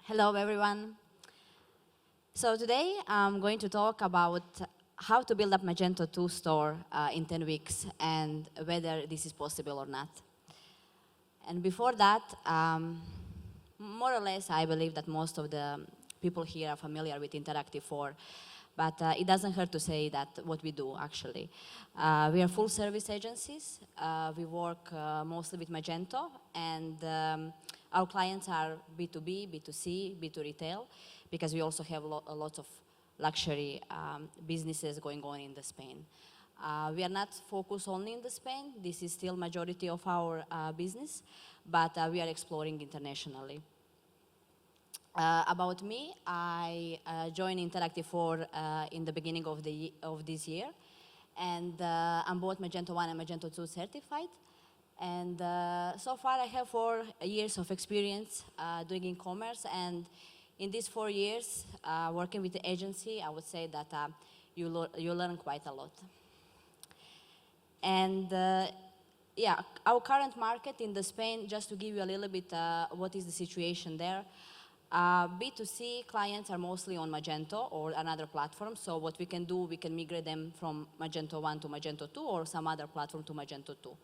Hello, everyone. So today I'm going to talk about how to build up Magento 2 store in 10 weeks and whether this is possible or not. And before that, more or less, I believe that most of the people here are familiar with Interactive 4, but it doesn't hurt to say that what we do, actually. We are full service agencies. We work mostly with Magento, and our clients are B2B, B2C, B2 retail, because we also have a lot of luxury businesses going on in the Spain. We are not focused only in the Spain. This is still majority of our business, but we are exploring internationally. About me, I joined Interactive 4 in the beginning of this year, and I'm both Magento 1 and Magento 2 certified. And so far I have 4 years of experience doing e-commerce, and in these 4 years working with the agency, I would say that you learn quite a lot. And yeah, our current market in the Spain, just to give you a little bit what is the situation there, B2C clients are mostly on Magento or another platform, so what we can do, we can migrate them from Magento 1 to Magento 2 or some other platform to Magento 2.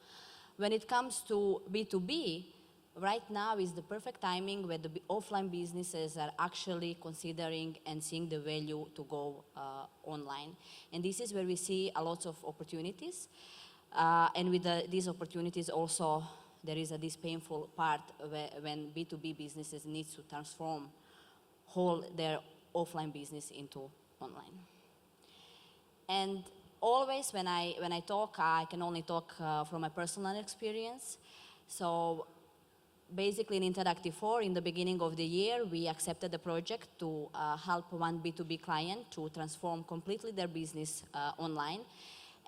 When it comes to B2B, right now is the perfect timing where the offline businesses are actually considering and seeing the value to go online. And this is where we see a lot of opportunities. And with these opportunities also, there is this painful part when B2B businesses need to transform their offline business into online. And always when I talk, I can only talk from my personal experience. So basically in Interactive 4, in the beginning of the year, we accepted the project to help one B2B client to transform completely their business online.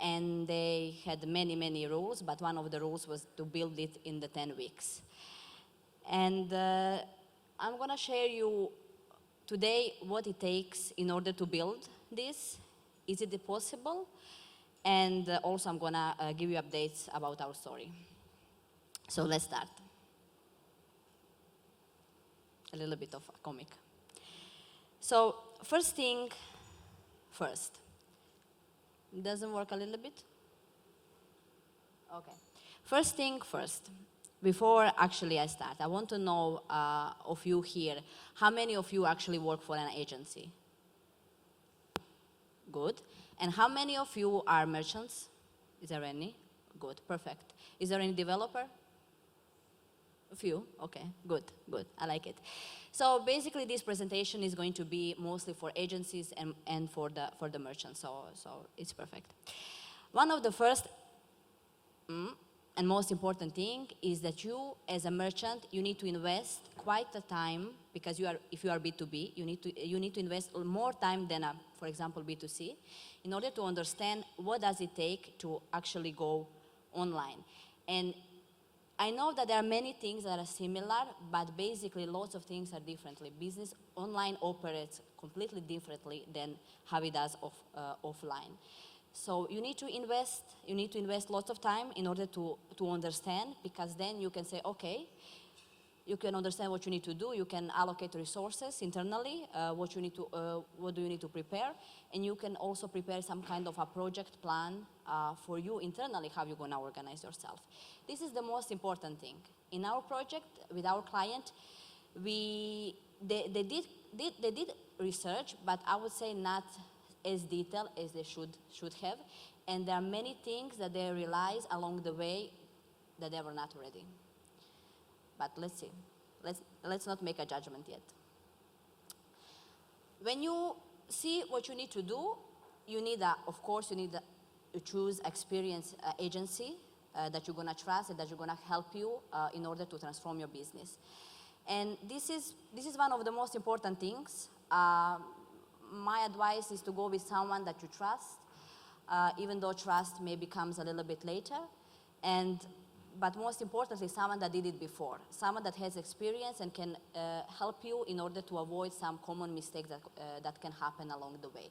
And they had many, many rules, but one of the rules was to build it in the 10 weeks. And I'm going to share you today what it takes in order to build this. Is it possible? And also I'm going to give you updates about our story. So let's start. A little bit of a comic. So first thing first. Doesn't work a little bit? Okay. First thing first. Before actually I start, I want to know of you here, how many of you actually work for an agency? Good. And how many of you are merchants? Is there any? Good, perfect. Is there any developer? A few, okay, good, good, I like it. So basically this presentation is going to be mostly for agencies and for the merchants, so it's perfect. One of the first and most important thing is that you, as a merchant, you need to invest quite a time, because if you are B2B, you need to invest more time than, for example, B2C, in order to understand what does it take to actually go online. And I know that there are many things that are similar, but basically lots of things are differently. Business online operates completely differently than how it does offline. So you need to invest lots of time in order to understand, because then you can say, okay, you can understand what you need to do, you can allocate resources internally, what do you need to prepare, and you can also prepare some kind of a project plan for you internally, how you're going to organize yourself. This is the most important thing. In our project, with our client, they did research, but I would say not as detailed as they should have, and there are many things that they realize along the way that they were not ready. But let's see. Let's not make a judgment yet. When you see what you need to do, you need, of course, to choose experienced agency that you're going to trust and that you're going to help you in order to transform your business. And this is one of the most important things. My advice is to go with someone that you trust, even though trust maybe comes a little bit later. But most importantly, someone that did it before, someone that has experience and can help you in order to avoid some common mistakes that can happen along the way.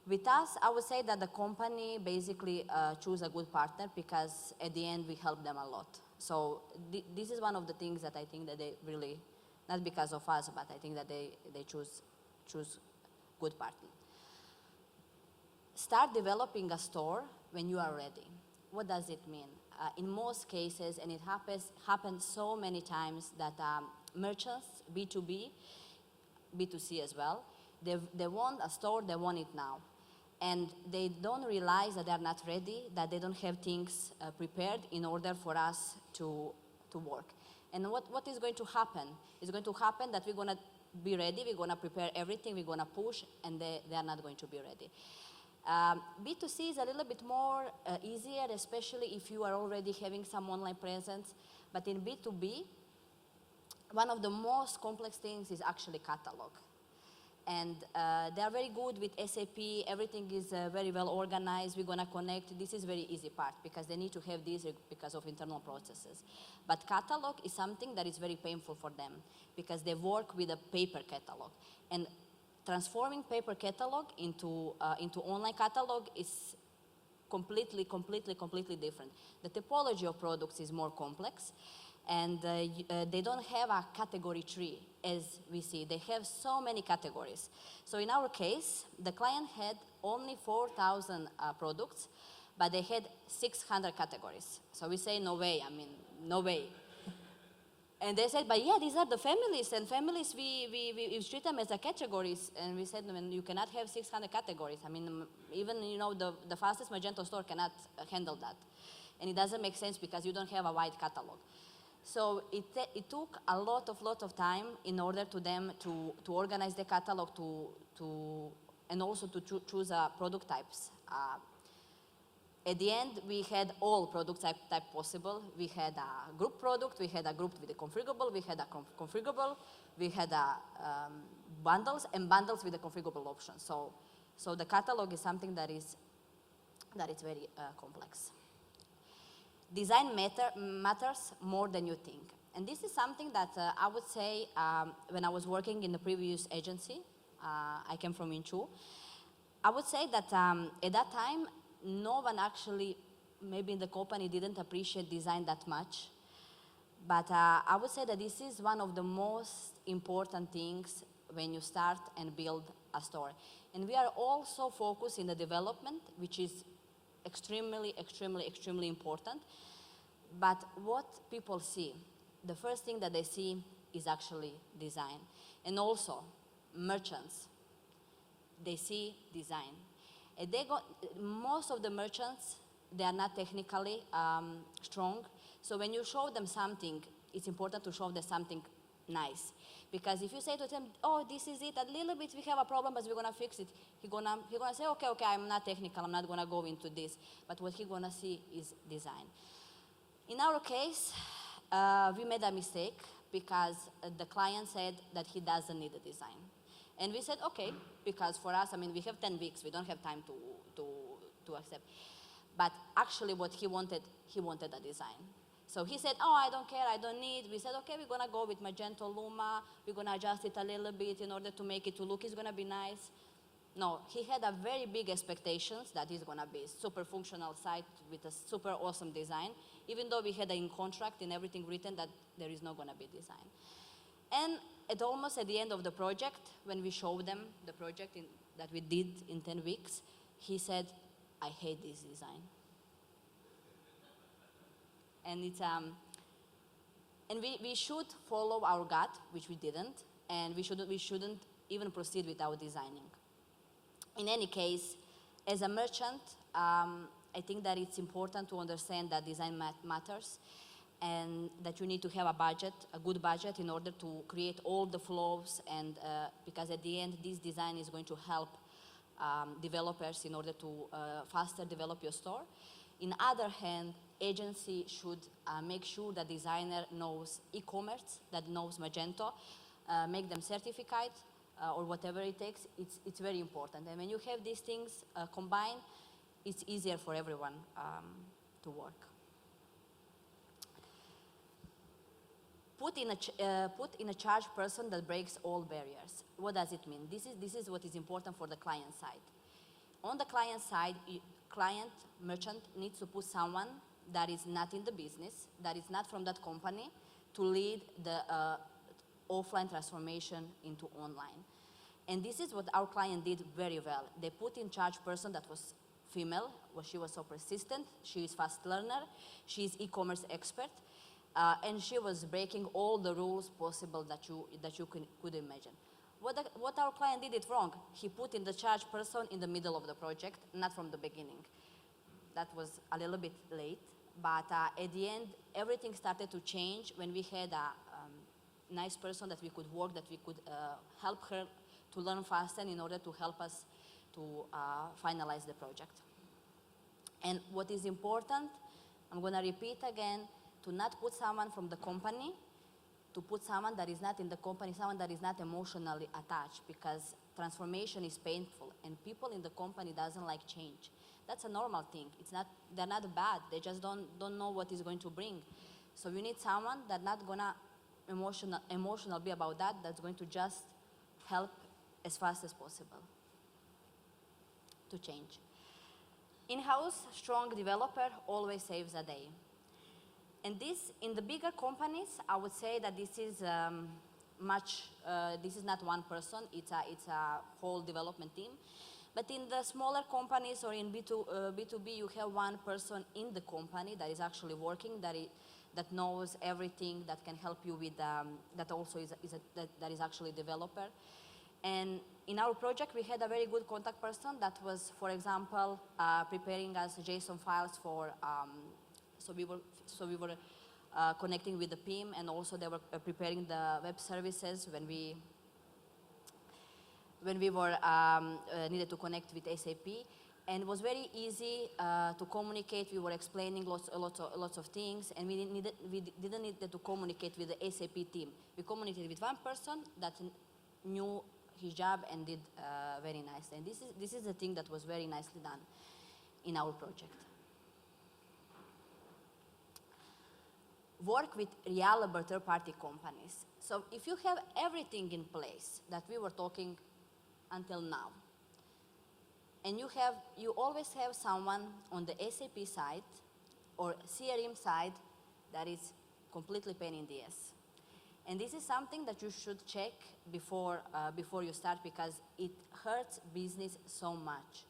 With us, I would say that the company basically choose a good partner, because at the end we help them a lot. So this is one of the things that I think that they really, not because of us, but I think that they choose good partner. Start developing a store when you are ready. What does it mean? In most cases, and it happens so many times, that merchants, B2B, B2C as well, they want a store, they want it now. And they don't realize that they're not ready, that they don't have things prepared in order for us to work. And what is going to happen? It's going to happen that we're going to be ready, we're going to prepare everything, we're going to push, and they are not going to be ready. B2C is a little bit more easier, especially if you are already having some online presence. But in B2B, one of the most complex things is actually catalog. And they are very good with SAP, everything is very well organized, we're going to connect. This is very easy part, because they need to have this because of internal processes. But catalog is something that is very painful for them, because they work with a paper catalog. And transforming paper catalog into online catalog is completely different. The typology of products is more complex, and they don't have a category tree as we see. They have so many categories. So in our case, the client had only 4,000 products, but they had 600 categories. So we say, no way, I mean, no way. And they said, but yeah, these are the families, and families, we treat them as a categories. And we said, I mean, you cannot have 600 categories. I mean, even, you know, the fastest Magento store cannot handle that. And it doesn't make sense, because you don't have a wide catalog. So it took a lot of time in order to them to organize the catalog, and also to choose product types. At the end, we had all product type possible. We had a group product, we had a group with a configurable, we had a configurable, we had bundles, and bundles with the configurable options. So the catalog is something that is very complex. Design matters more than you think. And this is something that I would say when I was working in the previous agency, I came from Inchu, I would say that at that time, no one actually, maybe in the company, didn't appreciate design that much. But I would say that this is one of the most important things when you start and build a store. And we are also focused in the development, which is extremely important. But what people see, the first thing that they see is actually design. And also, merchants, they see design. And most of the merchants, they are not technically strong. So when you show them something, it's important to show them something nice. Because if you say to them, oh, this is it, a little bit we have a problem, but we're going to fix it, he's gonna say, okay, I'm not technical, I'm not going to go into this. But what he's going to see is design. In our case, we made a mistake, because the client said that he doesn't need a design. And we said, okay, because for us, I mean, we have 10 weeks, we don't have time to accept. But actually what he wanted a design. So he said, oh, I don't care, I don't need. We said, okay, we're going to go with Magento Luma. We're going to adjust it a little bit in order to make it to look. It's going to be nice. No, he had a very big expectations that it's going to be a super functional site with a super awesome design, even though we had in contract and everything written that there is not going to be design. And almost at the end of the project, when we showed them the project that we did in 10 weeks, he said, I hate this design. And it's and we should follow our gut, which we didn't, and we shouldn't even proceed without designing. In any case, as a merchant, I think that it's important to understand that design matters, and that you need to have a good budget in order to create all the flows, and because at the end, this design is going to help developers in order to faster develop your store. In other hand, agency should make sure that designer knows e-commerce, that knows Magento, make them certified, or whatever it takes. It's very important. And when you have these things combined, it's easier for everyone to work. Put in a charge person that breaks all barriers. What does it mean? This is what is important for the client side. On the client side, merchant needs to put someone that is not in the business, that is not from that company, to lead the offline transformation into online. And this is what our client did very well. They put in charge person that was female, she was so persistent, she is fast learner, she is e-commerce expert, and she was breaking all the rules possible that you could imagine. What our client did it wrong, he put in the charge person in the middle of the project, not from the beginning. That was a little bit late, but at the end, everything started to change when we had a nice person that we could work, that we could help her to learn faster in order to help us to finalize the project. And what is important, I'm going to repeat again, to not put someone from the company, to put someone that is not in the company, someone that is not emotionally attached, because transformation is painful and people in the company doesn't like change. That's a normal thing. They're not bad, they just don't know what it's going to bring. So you need someone that's not going to emotional be about that, that's going to just help as fast as possible to change. In-house strong developer always saves a day. And this, in the bigger companies, I would say that this is this is not one person, it's a whole development team. But in the smaller companies or in B2B, you have one person in the company that is actually working, that knows everything, that can help you with, that also that is actually a developer. And in our project, we had a very good contact person that was, for example, preparing us JSON files for, so we were connecting with the PIM, and also they were preparing the web services when we were needed to connect with SAP. And it was very easy to communicate. We were explaining lots of things, and we didn't need to communicate with the SAP team. We communicated with one person that knew his job and did very nicely. And this is the thing that was very nicely done in our project. Work with reliable third-party companies. So if you have everything in place that we were talking until now, and you always have someone on the SAP side or CRM side that is completely pain in the ass. And this is something that you should check before you start, because it hurts business so much.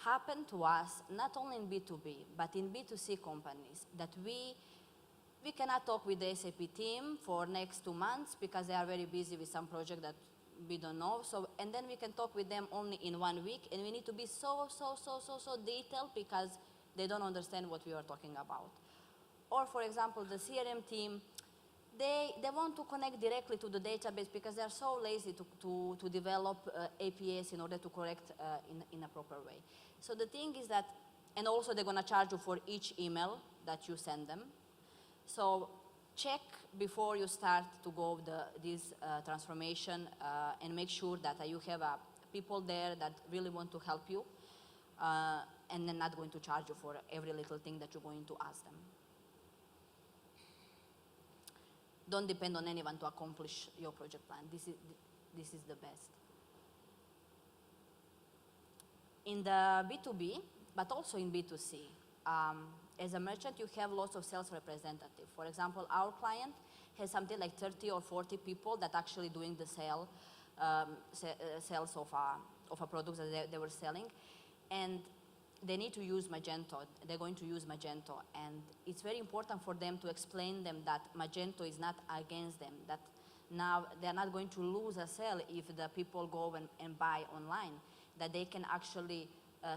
Happened to us, not only in B2B, but in B2C companies, that we cannot talk with the SAP team for next 2 months because they are very busy with some project that we don't know. So, and then we can talk with them only in 1 week, and we need to be so detailed because they don't understand what we are talking about. Or for example, the CRM team, they want to connect directly to the database because they are so lazy to develop APIs in order to correct in a proper way. So the thing is that, and also they're going to charge you for each email that you send them. So check before you start to go this transformation and make sure that you have people there that really want to help you and they're not going to charge you for every little thing that you're going to ask them. Don't depend on anyone to accomplish your project plan. This is the best. In the B2B, but also in B2C, as a merchant, you have lots of sales representatives. For example, our client has something like 30 or 40 people that actually doing the sales of a product that they were selling. And they need to use Magento. They're going to use Magento. And it's very important for them to explain them that Magento is not against them, that now they're not going to lose a sale if the people go and buy online, that they can actually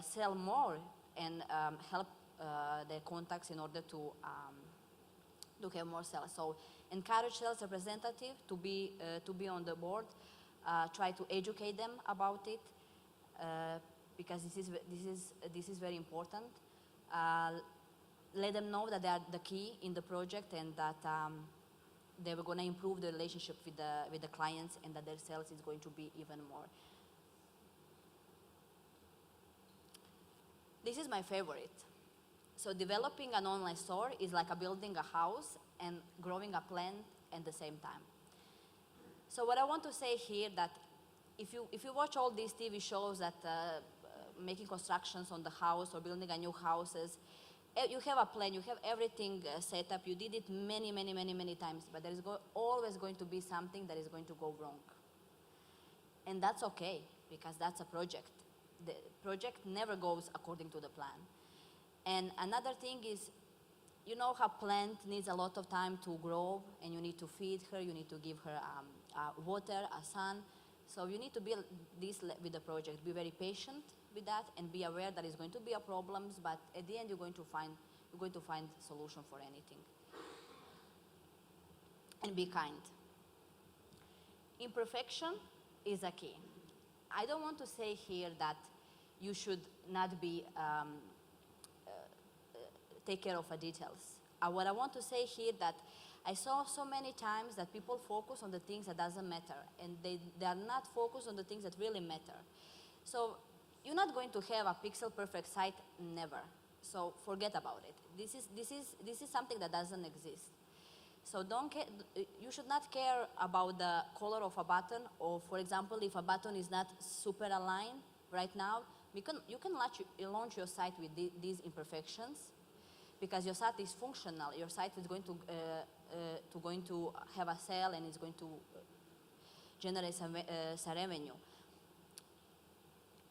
sell more and help their contacts in order to have more sales. So encourage sales representative to be on the board. Try to educate them about it. Because this is very important. Let them know that they are the key in the project and that they were going to improve the relationship with the clients and that their sales is going to be even more. This is my favorite. So developing an online store is like building a house and growing a plant at the same time. So what I want to say here that if you watch all these TV shows that making constructions on the house or building a new houses, you have a plan, you have everything set up, you did it many, many, many, many times, but there is always going to be something that is going to go wrong. And that's okay, because that's a project. The project never goes according to the plan. And another thing is, you know how plant needs a lot of time to grow, and you need to feed her, you need to give her water, a sun. So you need to build this with the project. Be very patient with that, and be aware that it's going to be a problems, but at the end you're going to find solution for anything. And be kind. Imperfection is a key. I don't want to say here that you should not be take care of the details. What I want to say here that I saw so many times that people focus on the things that doesn't matter, and they are not focused on the things that really matter. So you're not going to have a pixel perfect site, never. So forget about it. This is something that doesn't exist. So you should not care about the color of a button, or for example, if a button is not super aligned right now, you can launch your site with these imperfections, because your site is functional. Your site is going to have a sale, and it's going to generate some revenue.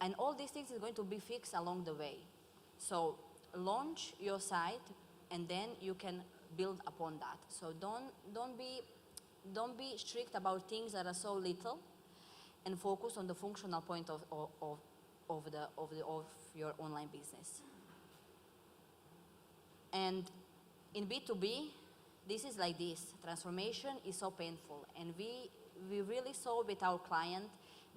And all these things is going to be fixed along the way. So launch your site, and then you can build upon that. So don't be strict about things that are so little, and focus on the functional point of your online business. And in B2B, this is like this. Transformation is so painful, and we really saw with our client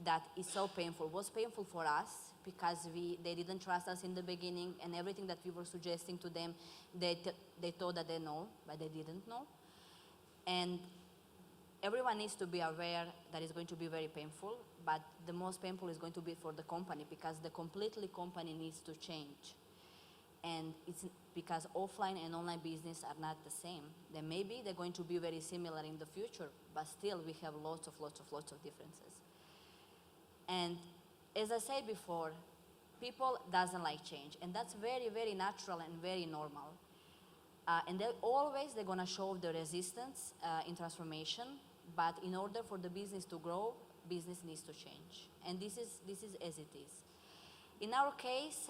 that it's so painful. It was painful for us because they didn't trust us in the beginning, and everything that we were suggesting to them, they thought that they know, but they didn't know. And everyone needs to be aware that it's going to be very painful, but the most painful is going to be for the company, because the company needs to change. And it's because offline and online business are not the same. Then maybe they're going to be very similar in the future, but still we have lots of differences. And as I said before, people doesn't like change, and that's very, very natural and very normal. And they're going to show the resistance in transformation, but in order for the business to grow, business needs to change. And this is as it is. In our case,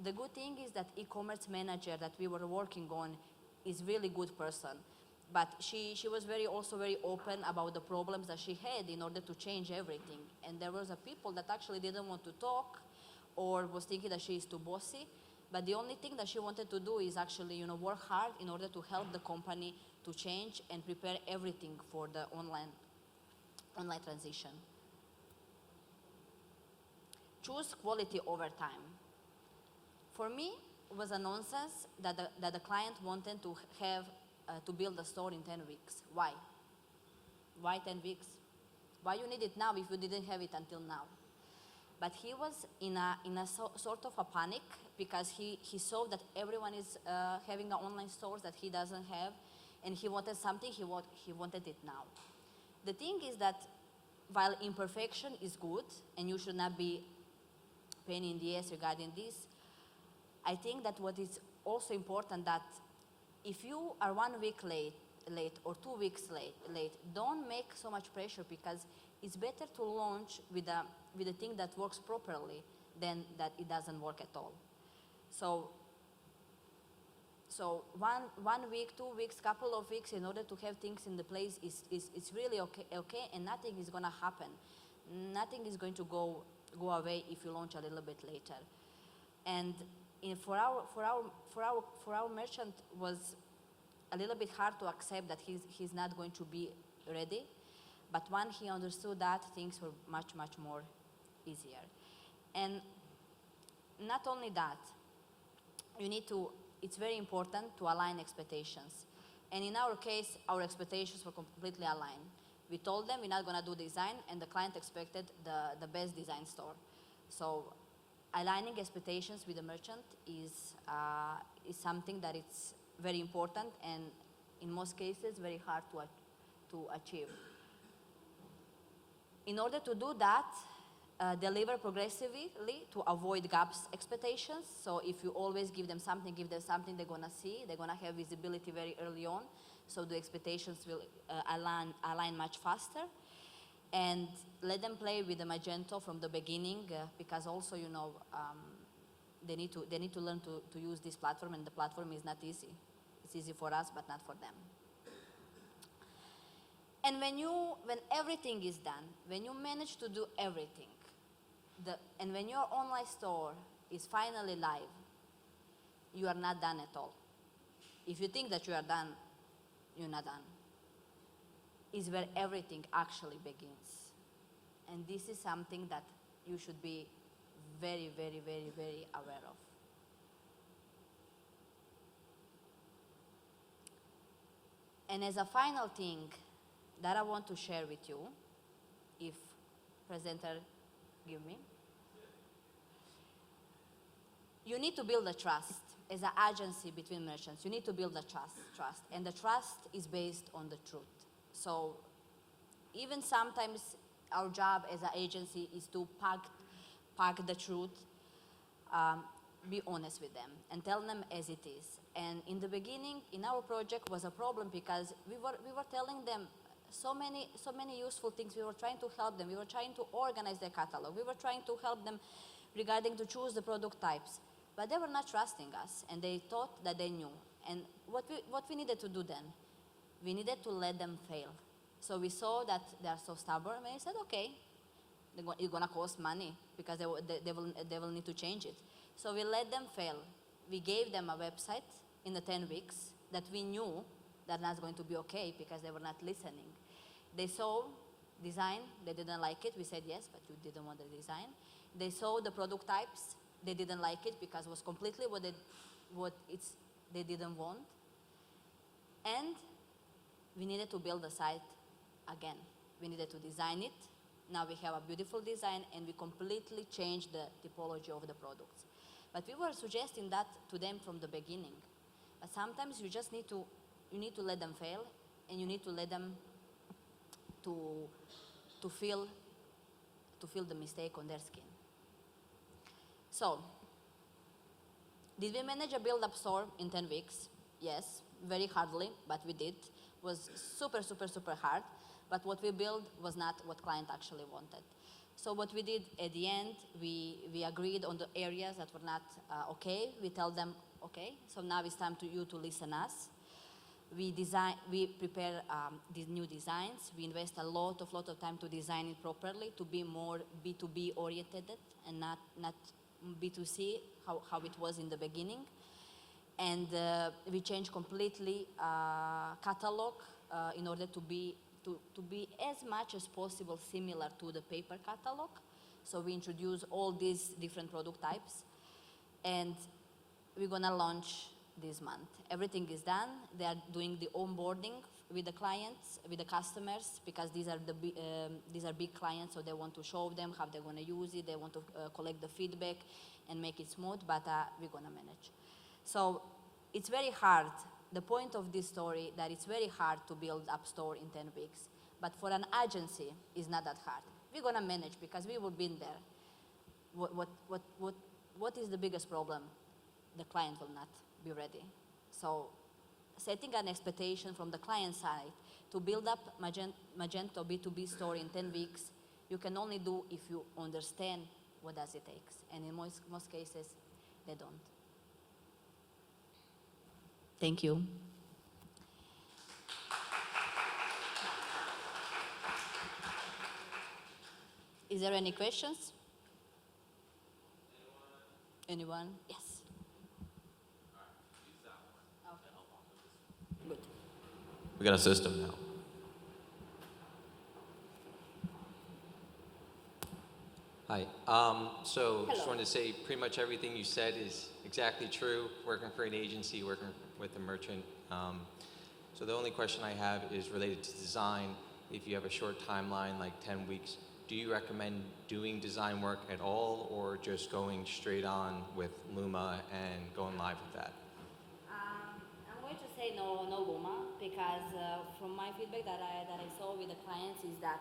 the good thing is that e-commerce manager that we were working on is really good person. But she was also very open about the problems that she had in order to change everything. And there was people that actually didn't want to talk, or was thinking that she is too bossy. But the only thing that she wanted to do is actually, work hard in order to help the company to change and prepare everything for the online transition. Choose quality over time. For me, it was a nonsense that the client wanted to have to build a store in 10 weeks. Why? Why 10 weeks? Why you need it now if you didn't have it until now? But he was in a sort of a panic, because he saw that everyone is having an online stores that he doesn't have, and he wanted something, he wanted it now. The thing is that while imperfection is good, and you should not be pain in the ass regarding this, I think that what is also important that if you are 1 week late or 2 weeks late, don't make so much pressure, because it's better to launch with a thing that works properly than that it doesn't work at all. So 1 week, 2 weeks, couple of weeks in order to have things in the place is really okay, and nothing is going to happen. Nothing is going to go away if you launch a little bit later. And for our merchant was a little bit hard to accept that he's not going to be ready, but when he understood that, things were much more easier. And not only that, it's very important to align expectations. And in our case, our expectations were completely aligned. We told them we're not going to do design, and the client expected the best design store. So aligning expectations with the merchant is something that it's very important, and in most cases very hard to achieve. In order to do that, deliver progressively to avoid gaps expectations. So if you always give them something, they're gonna see, they're gonna have visibility very early on, so the expectations will align much faster. And let them play with the Magento from the beginning, because also, they need to learn to use this platform, and the platform is not easy. It's easy for us, but not for them. And when everything is done, when you manage to do everything, and when your online store is finally live, you are not done at all. If you think that you are done, you're not done. Is where everything actually begins. And this is something that you should be very, very, very, very aware of. And as a final thing that I want to share with you, if presenter give me, you need to build a trust as an agency between merchants. You need to build a trust, and the trust is based on the truth. So even sometimes our job as an agency is to pack the truth, be honest with them and tell them as it is. And in the beginning, in our project was a problem because we were telling them so many useful things. We were trying to help them. We were trying to organize their catalog. We were trying to help them regarding to choose the product types. But they were not trusting us, and they thought that they knew. And what we needed to do then, we needed to let them fail. So we saw that they are so stubborn, and we said, okay, it's gonna cost money because they will need to change it. So we let them fail. We gave them a website in the 10 weeks that we knew that was going to be okay because they were not listening. They saw design, they didn't like it. We said yes, but you didn't want the design. They saw the product types, they didn't like it because it was completely what they didn't want. And we needed to build the site again. We needed to design it. Now we have a beautiful design, and we completely changed the typology of the products. But we were suggesting that to them from the beginning. But sometimes you just need to let them fail, and you need to let them to feel the mistake on their skin. So, did we manage a build-up store in 10 weeks? Yes, very hardly, but we did. It was super, super, super hard, but what we built was not what client actually wanted. So what we did at the end, we agreed on the areas that were not okay. We tell them, okay, so now it's time to you to listen us. We prepare these new designs. We invest a lot of time to design it properly, to be more B2B oriented and not B2C, how it was in the beginning. And we changed completely catalog in order to be as much as possible similar to the paper catalog. So we introduce all these different product types, and we're gonna launch this month. Everything is done. They are doing the onboarding with the clients, with the customers, because these are big clients, so they want to show them how they're gonna use it. They want to collect the feedback and make it smooth, but we're gonna manage. So it's very hard. The point of this story that it's very hard to build up store in 10 weeks. But for an agency, it's not that hard. We're gonna manage because we will be there. What is the biggest problem? The client will not be ready. So setting an expectation from the client side to build up Magento B2B store in 10 weeks, you can only do if you understand what does it take. And in most cases, they don't. Thank you. Is there any questions? Anyone? Yes. Okay. Good. We got a system now. Hi. So just wanted to say pretty much everything you said is exactly true. Working for an agency, working with a merchant. So the only question I have is related to design. If you have a short timeline, like 10 weeks, do you recommend doing design work at all, or just going straight on with Luma and going live with that? I'm going to say no Luma, because from my feedback that I saw with the clients is that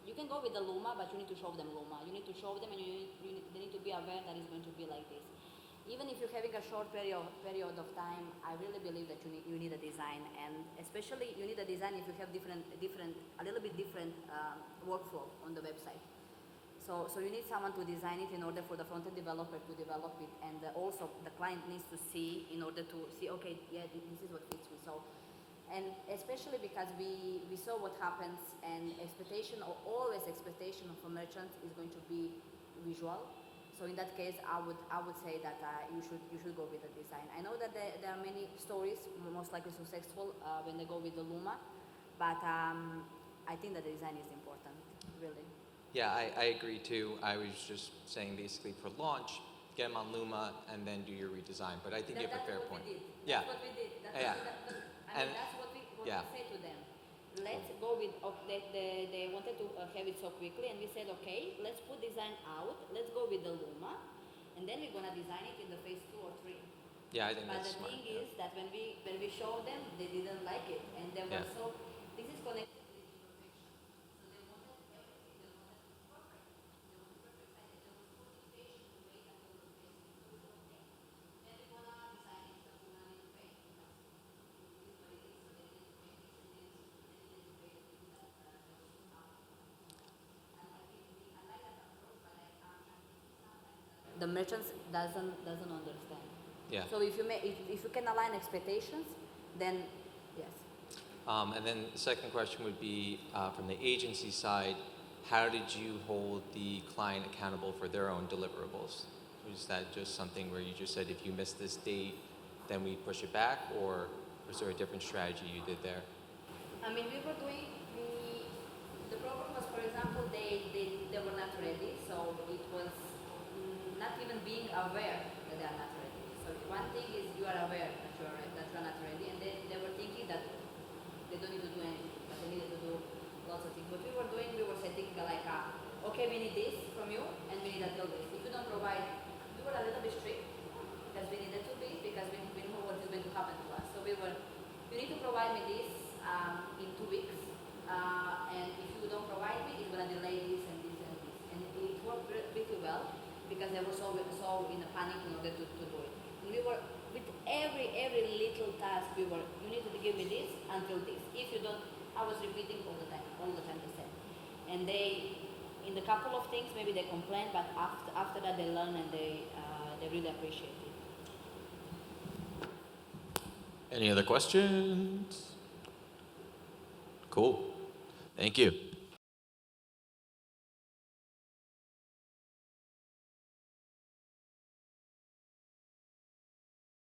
You can go with the Luma, but you need to show them Luma. You need to show them, and they need to be aware that it's going to be like this. Even if you're having a short period of time, I really believe that you need a design, and especially you need a design if you have a little bit different workflow on the website. So you need someone to design it in order for the front-end developer to develop it, and also the client needs to see in order to see, okay, yeah, this is what fits me. So, and especially because we saw what happens, and always expectation of a merchant is going to be visual. So in that case, I would say that you should go with the design. I know that there are many stories, most likely successful, when they go with the Luma, but I think that the design is important, really. Yeah, I agree too. I was just saying basically for launch, get them on Luma and then do your redesign. But I think you have a fair point. That's what we did. That's what we say to them. Let's go with, they wanted to have it so quickly, and we said, okay, let's put design out, let's go with the Luma, and then we're going to design it in the phase 2 or 3. Yeah, I think that's smart. But the thing is that when we showed them, they didn't like it, and they were so, this is connected with imperfection. So they wanted everything, they wanted perfect. They wanted perfect, and there was no motivation to wait until the phase 2. So we said, okay, then we're going to design it, but we're going to need to wait. The merchants doesn't understand. Yeah. So if you can align expectations, then yes. And then the second question would be from the agency side, how did you hold the client accountable for their own deliverables? Was that just something where you just said, if you miss this date, then we push it back, or was there a different strategy you did there? I mean, we were doing the problem was, for example, they were not ready, so it was not even being aware that they are not ready. So one thing is you are aware that you are not ready, and they were thinking that they don't need to do anything, but they needed to do lots of things. What we were doing, we were setting like, okay, we need this from you, and we need until this. If you don't provide, we were a little bit strict because we needed to be, because we knew what is going to happen to us. So you need to provide me this in 2 weeks, and if you don't provide me, it's going to delay this and this and this. And it worked pretty well, because they were so in a panic in order to do it. And we were, with every little task, you need to give me this until this. If you don't, I was repeating all the time the same. And in the couple of things, maybe they complained, but after that they learn, and they really appreciate it. Any other questions? Cool. Thank you.